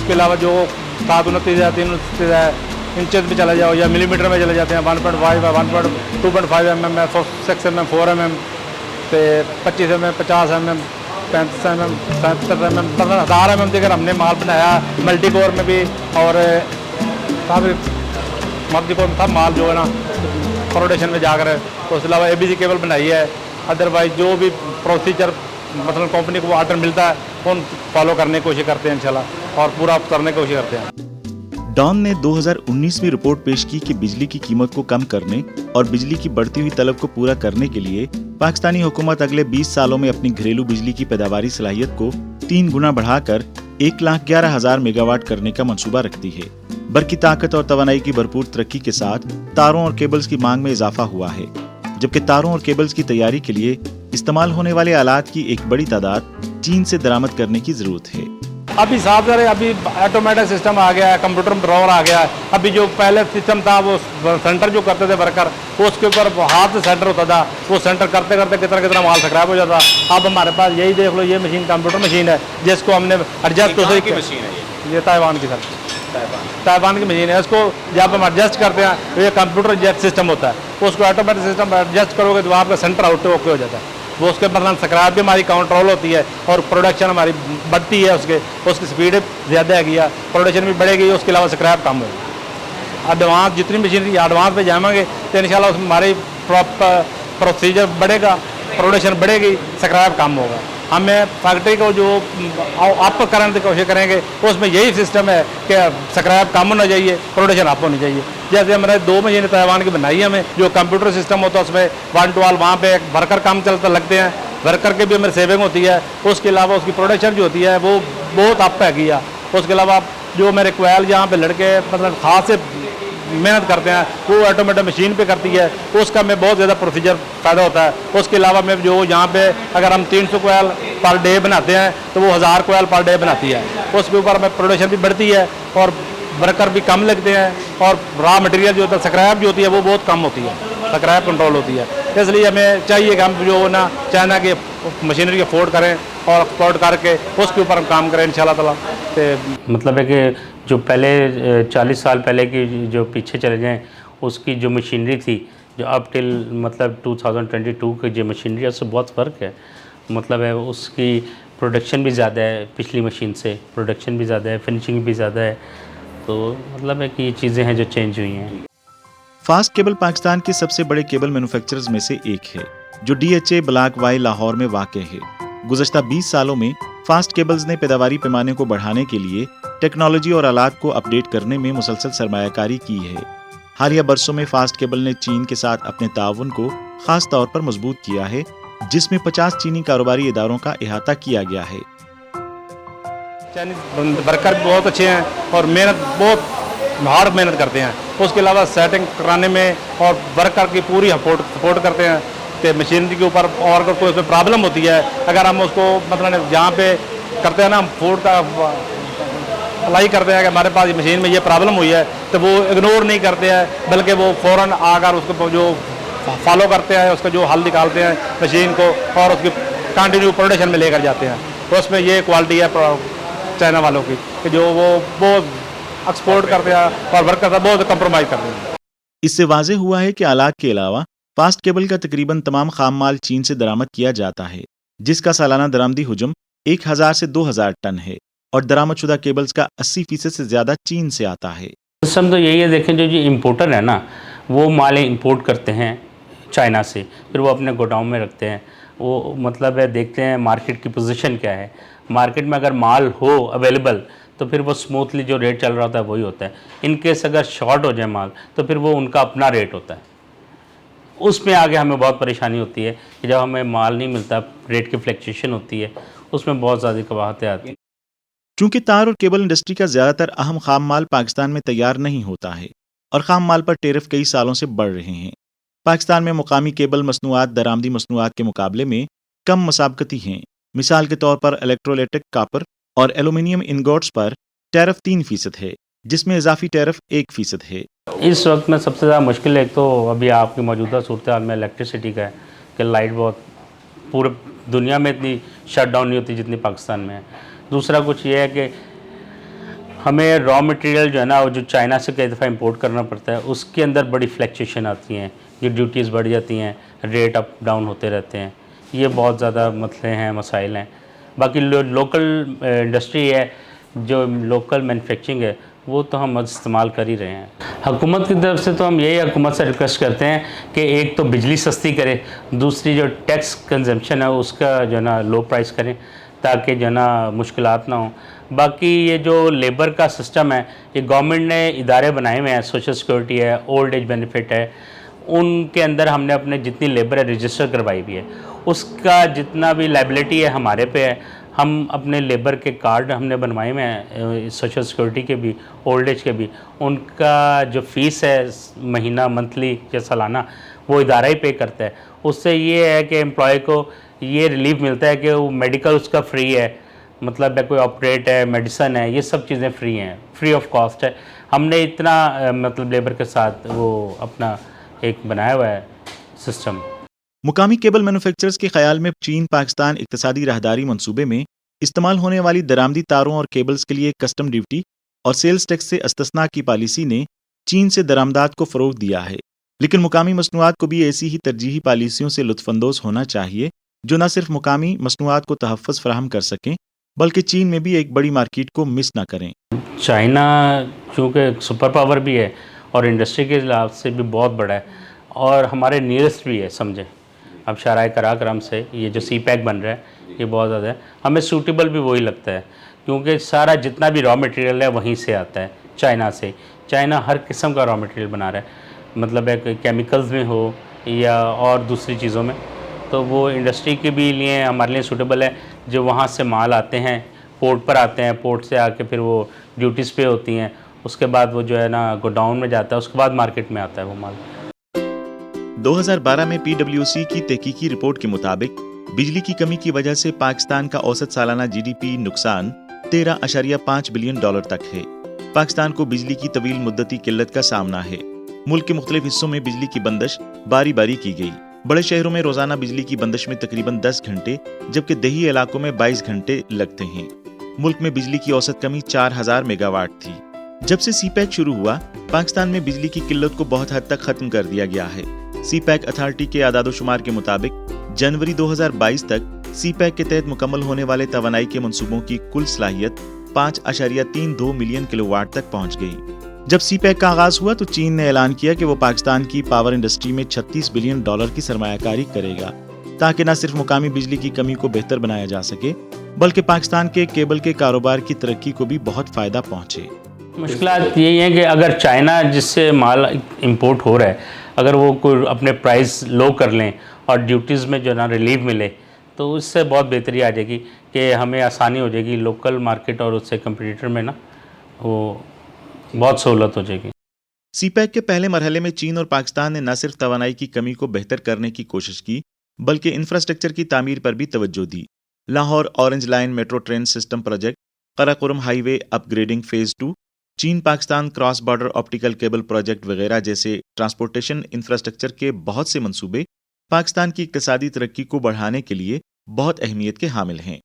उसके अलावा जो 729 है 329 है इंचेस में चला जाओ या मिलीमीटर में चले जाते हैं 1.5 है 2.5 mm है 6 mm 4 mm तो 25 mm 50 mm 35 mm 70 mm 1000 mm अगर हमने माल बनाया मल्टी कोर में भी और काफ़ी मल्टी कोर में था माल जो है ना प्रोडक्शन में जाकर तो उसके अलावा ABC केबल बनाई है। अदरवाइज जो भी प्रोसीजर मतलब कंपनी को ऑर्डर मिलता है उन फॉलो करने की कोशिश करते हैं इंशाल्लाह और पूरा करने की कोशिश करते हैं। डॉन ने 2019 में रिपोर्ट पेश की कि बिजली की कीमत को कम करने और बिजली की बढ़ती हुई तलब को पूरा करने के लिए पाकिस्तानी हुकूमत अगले 20 सालों में अपनी घरेलू बिजली की पैदावारी सलाहियत को 3 गुना बढ़ाकर 1,11,000 मेगावाट करने का मंसूबा रखती है। बरकी ताकत और तवानाई की भरपूर तरक्की के साथ तारों और केबल्स की मांग में इजाफा हुआ है, जबकि तारों और केबल्स की तैयारी के लिए इस्तेमाल होने वाले आलात की एक बड़ी तादाद चीन से दरामद करने की जरूरत है। अभी साफ है, अभी ऑटोमेटिक सिस्टम आ गया है, कंप्यूटर ड्रॉवर आ गया है। अभी जो पहले सिस्टम था वो सेंटर जो करते थे वर्कर वो उसके ऊपर हाथ से सेंटर होता था, वो सेंटर करते करते कितना माल खराब हो जाता। अब हमारे पास यही देख लो, ये मशीन कंप्यूटर मशीन है जिसको हमने एडजस्ट मशीन है ये ताइवान की सर ताइवान की मशीन है। इसको जब हम एडजस्ट करते हैं तो ये कंप्यूटर एडजस्ट सिस्टम होता है, उसको ऑटोमेटिक सिस्टम एडजस्ट करोगे तो आपका सेंटर आउट ओके हो जाता है। वो उसके मतलब स्क्रैप भी हमारी कंट्रोल होती है और प्रोडक्शन हमारी बढ़ती है, उसकी स्पीड ज़्यादा है, प्रोडक्शन भी बढ़ेगी, उसके अलावा स्क्रैप कम होगा। एडवांस जितनी मशीनरी एडवांस पे जाएंगे तो इंशाल्लाह उसमें हमारी प्रोसीजर बढ़ेगा, प्रोडक्शन बढ़ेगी, स्क्रैप कम होगा। हमें फैक्ट्री को जो अप करने की कोशिश करेंगे उसमें यही सिस्टम है कि स्क्रैप कम होना चाहिए, प्रोडक्शन अप होनी चाहिए। जैसे हमने 2 मशीनें ताइवान की बनाई है, हमें जो कंप्यूटर सिस्टम होता है उसमें 1 to all वहाँ पे एक वर्कर काम चलता लगते हैं, वर्कर के भी हमें सेविंग होती है। उसके अलावा उसकी प्रोडक्शन जो होती है वो बहुत अप है किया। उसके अलावा जो मेरे कोयल जहाँ पे लड़के मतलब खास से मेहनत करते हैं वो ऑटोमेटिक मशीन पे करती है, उसका में बहुत ज़्यादा प्रोसीजर फ़ायदा होता है। उसके अलावा में जो यहाँ पे अगर हम 300 कोयल पर डे बनाते हैं तो वो 1000 कोयल पर डे बनाती है। उसके ऊपर हमें प्रोडक्शन भी बढ़ती है और वर्कर भी कम लगते हैं और रॉ मटेरियल जो होता है स्क्रैप जो होती है वो बहुत कम होती है, स्क्रैप कंट्रोल होती है। इसलिए हमें चाहिए कि हम जो ना चाइना की मशीनरी अफोर्ड करें और एक्सपोर्ट करके उसके ऊपर हम काम करें इंशाल्लाह ताला। तो मतलब है कि जो पहले 40 साल पहले की जो पीछे चले जाएं उसकी जो मशीनरी थी जो अप टिल मतलब 2022 की जो मशीनरी है उससे बहुत फ़र्क है। मतलब है उसकी प्रोडक्शन भी ज़्यादा है, पिछली मशीन से प्रोडक्शन भी ज़्यादा है, फिनिशिंग भी ज़्यादा है। तो मतलब है कि ये चीज़ें हैं जो चेंज हुई हैं। फास्ट केबल पाकिस्तान के सबसे बड़े केबल मैन्युफैक्चरर्स में से एक है जो DHA ब्लॉक वाई लाहौर में वाक़ है। गुज़श्ता 20 सालों में फास्ट केबल्स ने पैदावारी पैमाने को बढ़ाने के लिए टेक्नोलॉजी और आलात को अपडेट करने में मुसलसल सरमायाकारी की है। हालिया बरसों में फास्ट केबल ने चीन के साथ अपने ताउन को खास तौर पर मजबूत किया है, जिसमें 50 चीनी कारोबारी इदारों का इहाता किया गया है। चाइनीज वर्कर भी बहुत अच्छे हैं और बहुत हार्ड मेहनत करते हैं। उसके अलावा सेटिंग कराने में और वर्कर की पूरी सपोर्ट करते हैं कि मशीनरी के ऊपर और अगर कोई उसमें प्रॉब्लम होती है, अगर हम उसको मतलब जहाँ पे करते हैं ना हम फूड का अप्लाई करते हैं कि हमारे पास मशीन में ये प्रॉब्लम हुई है तो वो इग्नोर नहीं करते हैं, बल्कि वो फ़ौरन आकर उसको जो फॉलो करते हैं, उसका जो हल निकालते हैं मशीन को और उसकी कंटिन्यू प्रोडक्शन में लेकर जाते हैं। तो उसमें ये क्वालिटी है चाइना वालों की कि जो वो एक्सपोर्ट करते हैं और वर्कर से बहुत कंप्रोमाइज़ करते हैं। इससे वाज़ेह हुआ है कि आलात के अलावा फास्ट केबल का तकरीबन तमाम खाम माल चीन से दरामद किया जाता है, जिसका सालाना दरामदी हुजम 1000 से 2000 टन है और दरामदशुदा केबल्स का 80% से ज़्यादा चीन से आता है। सिस्टम तो यही है, देखें जो इम्पोर्टर है ना वो माल इंपोर्ट करते हैं चाइना से, फिर वो अपने गोडाउन में रखते हैं। वो मतलब है देखते हैं मार्केट की पोजीशन क्या है, मार्केट में अगर माल हो अवेलेबल तो फिर वो स्मूथली जो रेट चल रहा होता है वही होता है। इन केस अगर शॉर्ट हो जाए माल तो फिर वो उनका अपना रेट होता है। उसमें आगे हमें बहुत परेशानी होती है कि जब हमें माल नहीं मिलता, रेट की फ्लक्चुएशन होती है, उसमें बहुत ज़्यादा कबाहतें आती हैं। चूँकि तार और केबल इंडस्ट्री का ज़्यादातर अहम खाम माल पाकिस्तान में तैयार नहीं होता है और खाम माल पर टेरिफ कई सालों से बढ़ रहे हैं, पाकिस्तान में मुकामी केबल मसनूआत दरामदी मसनूआत के मुकाबले में कम मसाबकती हैं। मिसाल के तौर पर इलेक्ट्रोलाइटिक कॉपर और एल्यूमिनियम इनगोट्स पर टैरिफ 3% है, जिसमें इजाफी टैरिफ 1% है। इस वक्त में सबसे ज़्यादा मुश्किल एक तो अभी आपकी मौजूदा सूरत हाल में इलेक्ट्रिसिटी का है कि लाइट बहुत पूरे दुनिया में इतनी शट डाउन नहीं होती जितनी पाकिस्तान में है। दूसरा कुछ ये है कि ہمیں را مٹیریل جو ہے نا وہ جو چائنا سے کئی دفعہ امپورٹ کرنا پڑتا ہے اس کے اندر بڑی فلیکچویشن آتی ہیں، یہ ڈیوٹیز بڑھ جاتی ہیں، ریٹ اپ ڈاؤن ہوتے رہتے ہیں، یہ بہت زیادہ مسئلے ہیں، مسائل ہیں۔ باقی لوکل انڈسٹری ہے، جو لوکل مینوفیکچرنگ ہے وہ تو ہم استعمال کر ہی رہے ہیں۔ حکومت کی طرف سے تو ہم یہی حکومت سے ریکویسٹ کرتے ہیں کہ ایک تو بجلی سستی کرے، دوسری جو ٹیکس کنزمپشن ہے اس کا جو ہے نا لو پرائس کریں تاکہ جو ہے نا مشکلات نہ ہوں۔ باقی یہ جو لیبر کا سسٹم ہے، یہ گورنمنٹ نے ادارے بنائے ہوئے ہیں، سوشل سیکورٹی ہے، اولڈ ایج بینیفٹ ہے، ان کے اندر ہم نے اپنے جتنی لیبر ہے رجسٹر کروائی ہوئی ہے، اس کا جتنا بھی لائبلٹی ہے ہمارے پہ ہے۔ ہم اپنے لیبر کے کارڈ ہم نے بنوائے ہوئے ہیں، سوشل سیکورٹی کے بھی، اولڈ ایج کے بھی، ان کا جو فیس ہے مہینہ، منتھلی یا سالانہ، وہ ادارہ ہی پے کرتا ہے۔ اس سے یہ ہے کہ امپلائی کو یہ ریلیف ملتا ہے کہ وہ میڈیکل اس کا فری ہے، مطلب ہے کوئی آپریٹ ہے، میڈیسن ہے، یہ سب چیزیں فری ہیں، فری آف کاسٹ ہے۔ ہم نے اتنا مطلب لیبر کے ساتھ وہ اپنا ایک بنایا ہوا ہے سسٹم۔ مقامی کیبل مینوفیکچررز کے خیال میں چین پاکستان اقتصادی راہداری منصوبے میں استعمال ہونے والی درآمدی تاروں اور کیبلز کے لیے کسٹم ڈیوٹی اور سیلز ٹیکس سے استثناء کی پالیسی نے چین سے درآمدات کو فروغ دیا ہے، لیکن مقامی مصنوعات کو بھی ایسی ہی ترجیحی پالیسیوں سے لطف اندوز ہونا چاہیے جو نہ صرف مقامی مصنوعات کو تحفظ فراہم کر سکیں بلکہ چین میں بھی ایک بڑی مارکیٹ کو مس نہ کریں۔ چائنا چونکہ سپر پاور بھی ہے اور انڈسٹری کے لحاظ سے بھی بہت بڑا ہے اور ہمارے نیئرسٹ بھی ہے، سمجھیں اب شاہراہ کراکرم سے یہ جو سی پیک بن رہا ہے یہ بہت زیادہ ہے، ہمیں سوٹیبل بھی وہی لگتا ہے کیونکہ سارا جتنا بھی را مٹیریل ہے وہیں سے آتا ہے، چائنا سے۔ چائنا ہر قسم کا را مٹیریل بنا رہا ہے، مطلب ہے کہ کیمیکلز میں ہو یا اور دوسری چیزوں میں، تو وہ انڈسٹری کے بھی لیے ہمارے لیے سوٹیبل ہے۔ جو وہاں سے مال آتے ہیں پورٹ پر آتے ہیں، پورٹ سے آ کے پھر وہ ڈیوٹیز پے ہوتی ہیں، اس کے بعد وہ جو ہے نا گوڈاؤن میں جاتا ہے، اس کے بعد مارکیٹ میں آتا ہے وہ مال۔ 2012 میں PwC کی تحقیقی رپورٹ کے مطابق بجلی کی کمی کی وجہ سے پاکستان کا اوسط سالانہ GDP نقصان 13.5 بلین ڈالر تک ہے۔ پاکستان کو بجلی کی طویل مدتی قلت کا سامنا ہے۔ ملک کے مختلف حصوں میں بجلی کی بندش باری باری کی گئی۔ بڑے شہروں میں روزانہ بجلی کی بندش میں تقریباً 10 گھنٹے جبکہ دیہی علاقوں میں 22 گھنٹے لگتے ہیں۔ ملک میں بجلی کی اوسط کمی 4000 میگا واٹ تھی۔ جب سے سی پیک شروع ہوا پاکستان میں بجلی کی قلت کو بہت حد تک ختم کر دیا گیا ہے۔ سی پیک اتھارٹی کے اعداد و شمار کے مطابق جنوری 2022 تک سی پیک کے تحت مکمل ہونے والے توانائی کے منصوبوں کی کل صلاحیت 5.32 ملین کلو واٹ تک پہنچ گئی۔ جب سی پیک کا آغاز ہوا تو چین نے اعلان کیا کہ وہ پاکستان کی پاور انڈسٹری میں 36 بلین ڈالر کی سرمایہ کاری کرے گا تاکہ نہ صرف مقامی بجلی کی کمی کو بہتر بنایا جا سکے بلکہ پاکستان کے کیبل کے کاروبار کی ترقی کو بھی بہت فائدہ پہنچے۔ مشکلات یہی ہیں کہ اگر چائنا جس سے مال امپورٹ ہو رہا ہے اگر وہ کوئی اپنے پرائز لو کر لیں اور ڈیوٹیز میں جو نا ریلیف ملے تو اس سے بہت بہتری آ جائے گی کہ ہمیں آسانی ہو جائے گی لوکل مارکیٹ اور اس سے کمپٹیٹر میں نا وہ بہت سہولت ہو جائے گی۔ سی پیک کے پہلے مرحلے میں چین اور پاکستان نے نہ صرف توانائی کی کمی کو بہتر کرنے کی کوشش کی بلکہ انفراسٹرکچر کی تعمیر پر بھی توجہ دی۔ Lahore orange line metro train system project, Karakoram highway upgrading phase 2، چین Pakistan cross border optical cable project وغیرہ جیسے ٹرانسپورٹیشن انفراسٹرکچر کے بہت سے منصوبے پاکستان کی اقتصادی ترقی کو بڑھانے کے لیے بہت اہمیت کے حامل ہیں۔